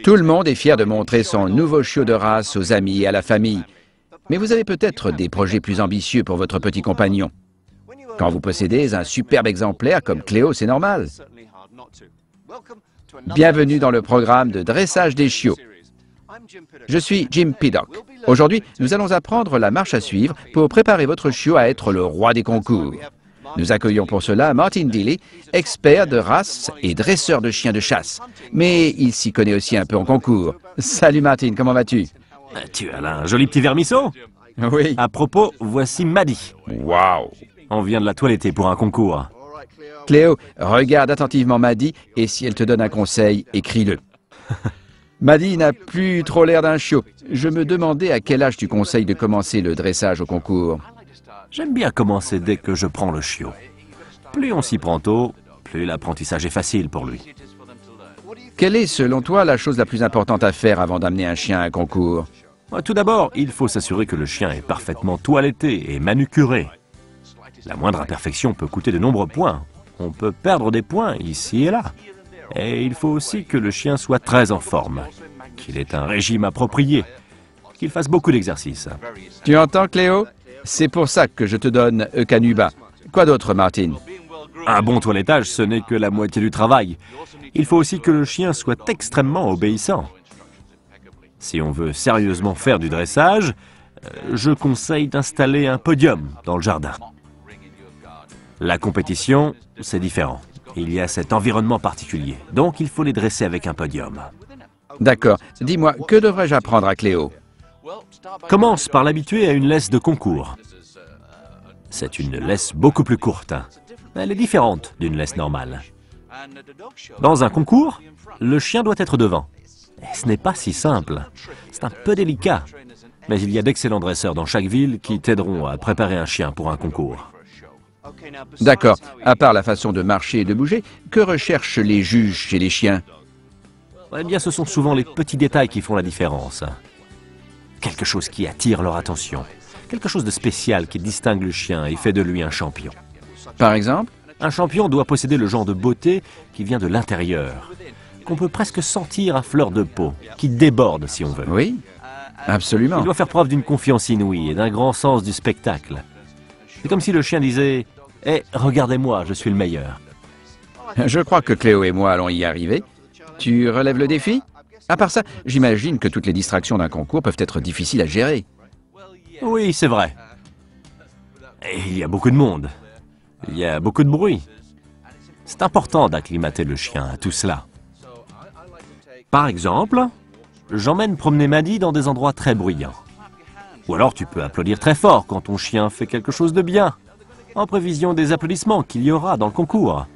Tout le monde est fier de montrer son nouveau chiot de race aux amis et à la famille. Mais vous avez peut-être des projets plus ambitieux pour votre petit compagnon. Quand vous possédez un superbe exemplaire comme Cléo, c'est normal. Bienvenue dans le programme de dressage des chiots. Je suis Jim Piddock. Aujourd'hui, nous allons apprendre la marche à suivre pour préparer votre chiot à être le roi des concours. Nous accueillons pour cela Martin Deely, expert de race et dresseur de chiens de chasse. Mais il s'y connaît aussi un peu en concours. Salut Martin, comment vas-tu? Tu as là un joli petit vermisseau? Oui. À propos, voici Maddie. Waouh! On vient de la toiletter pour un concours. Cléo, regarde attentivement Maddie et si elle te donne un conseil, écris-le. Maddie n'a plus trop l'air d'un chiot. Je me demandais à quel âge tu conseilles de commencer le dressage au concours. J'aime bien commencer dès que je prends le chiot. Plus on s'y prend tôt, plus l'apprentissage est facile pour lui. Quelle est, selon toi, la chose la plus importante à faire avant d'amener un chien à un concours? Tout d'abord, il faut s'assurer que le chien est parfaitement toiletté et manucuré. La moindre imperfection peut coûter de nombreux points. On peut perdre des points ici et là. Et il faut aussi que le chien soit très en forme, qu'il ait un régime approprié, qu'il fasse beaucoup d'exercices. Tu entends, Cléo? C'est pour ça que je te donne Eukanuba. Quoi d'autre, Martin? Un bon toilettage, ce n'est que la moitié du travail. Il faut aussi que le chien soit extrêmement obéissant. Si on veut sérieusement faire du dressage, je conseille d'installer un podium dans le jardin. La compétition, c'est différent. Il y a cet environnement particulier, donc il faut les dresser avec un podium. D'accord. Dis-moi, que devrais-je apprendre à Cléo? Commence par l'habituer à une laisse de concours. C'est une laisse beaucoup plus courte. Elle est différente d'une laisse normale. Dans un concours, le chien doit être devant. Et ce n'est pas si simple. C'est un peu délicat. Mais il y a d'excellents dresseurs dans chaque ville qui t'aideront à préparer un chien pour un concours. D'accord. À part la façon de marcher et de bouger, que recherchent les juges chez les chiens? Eh bien, ce sont souvent les petits détails qui font la différence. Quelque chose qui attire leur attention. Quelque chose de spécial qui distingue le chien et fait de lui un champion. Par exemple? Un champion doit posséder le genre de beauté qui vient de l'intérieur, qu'on peut presque sentir à fleur de peau, qui déborde si on veut. Oui, absolument. Il doit faire preuve d'une confiance inouïe et d'un grand sens du spectacle. C'est comme si le chien disait « Eh, regardez-moi, je suis le meilleur ». Je crois que Cléo et moi allons y arriver. Tu relèves le défi? À part ça, j'imagine que toutes les distractions d'un concours peuvent être difficiles à gérer. Oui, c'est vrai. Et il y a beaucoup de monde. Il y a beaucoup de bruit. C'est important d'acclimater le chien à tout cela. Par exemple, j'emmène promener Maddie dans des endroits très bruyants. Ou alors tu peux applaudir très fort quand ton chien fait quelque chose de bien, en prévision des applaudissements qu'il y aura dans le concours.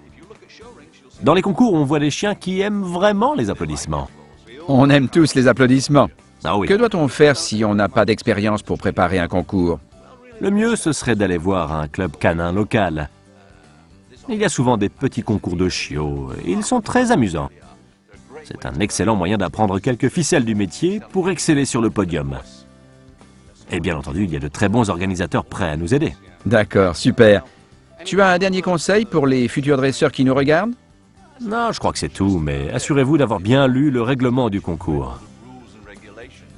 Dans les concours, on voit des chiens qui aiment vraiment les applaudissements. On aime tous les applaudissements. Ah oui. Que doit-on faire si on n'a pas d'expérience pour préparer un concours? Le mieux, ce serait d'aller voir un club canin local. Il y a souvent des petits concours de chiots, et ils sont très amusants. C'est un excellent moyen d'apprendre quelques ficelles du métier pour exceller sur le podium. Et bien entendu, il y a de très bons organisateurs prêts à nous aider. D'accord, super. Tu as un dernier conseil pour les futurs dresseurs qui nous regardent? Non, je crois que c'est tout, mais assurez-vous d'avoir bien lu le règlement du concours.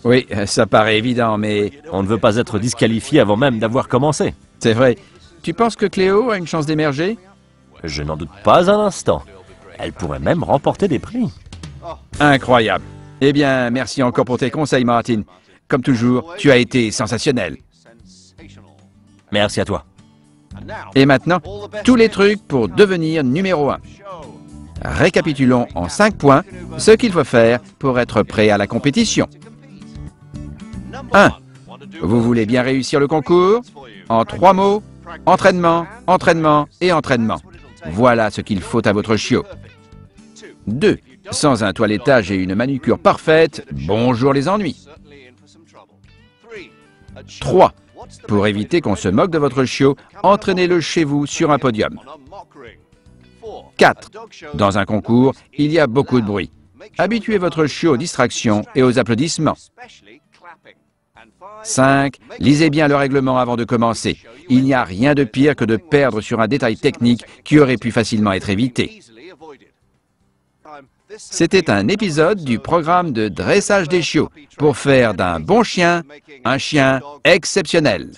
Oui, ça paraît évident, mais On ne veut pas être disqualifié avant même d'avoir commencé. c'est vrai. Tu penses que Cléo a une chance d'émerger? Je n'en doute pas un instant. Elle pourrait même remporter des prix. Incroyable. Eh bien, merci encore pour tes conseils, Martin. Comme toujours, tu as été sensationnel. Merci à toi. Et maintenant, tous les trucs pour devenir numéro 1. Récapitulons en 5 points ce qu'il faut faire pour être prêt à la compétition. 1. Vous voulez bien réussir le concours? En 3 mots, entraînement, entraînement et entraînement. Voilà ce qu'il faut à votre chiot. 2. Sans un toilettage et une manucure parfaite, bonjour les ennuis. 3. Pour éviter qu'on se moque de votre chiot, entraînez-le chez vous sur un podium. 4. Dans un concours, il y a beaucoup de bruit. Habituez votre chiot aux distractions et aux applaudissements. 5. Lisez bien le règlement avant de commencer. Il n'y a rien de pire que de perdre sur un détail technique qui aurait pu facilement être évité. C'était un épisode du programme de dressage des chiots pour faire d'un bon chien un chien exceptionnel.